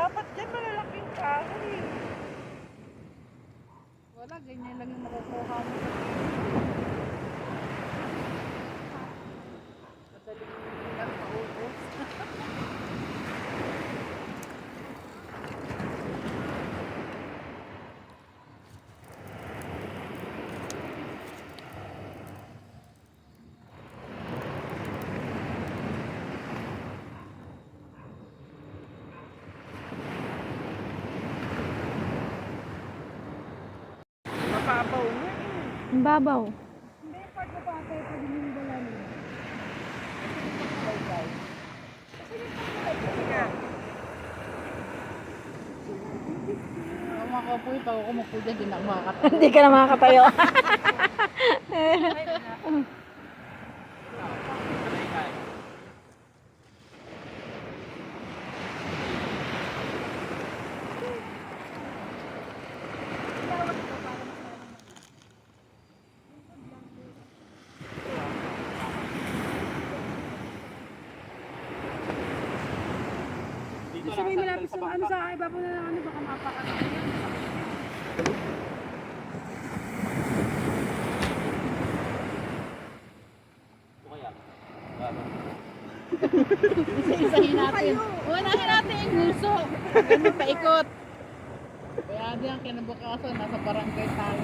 Dapat dyan malalaking kahoy. Wala, ganyan lang yung makukuha mo. Madaling lang maubos. Mapapaw nga eh. Ang babaw. Hindi, pag napatay, pwede yung dalanin. Ang mga kapoy, pag ako mapo dyan, di na ako makakatayo. Hindi ka na makakatayo. Sabihin malapit sa ano sa iba po na lang ano, baka mapakano yan. Isa-isahin natin. Unahin natin yung gusto. Ganun paikot. Kaya diyan kinabukasan, nasa barangay tayo.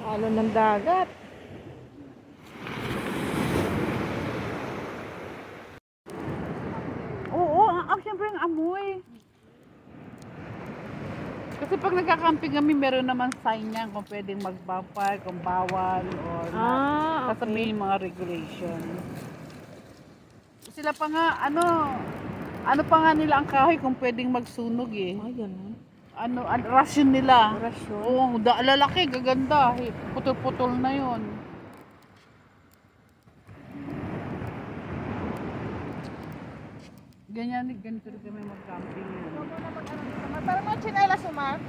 Ano ng dagat. Oo, siyempre ang amoy. Kasi pag nagkakamping kami, meron naman sign yan kung pwedeng mag-bonfire, kung bawal, or Ah, sasabihin yung mga regulation. Sila pa nga, ano pa nga nila ang kahoy kung pwedeng magsunog eh. Ay, ganun. Rasyon nila. Rasyon. Oo, lalaki, gaganda. Putol-putol na yon. Ganito rin kami mag-camping. Parang mga chinelas, Mark.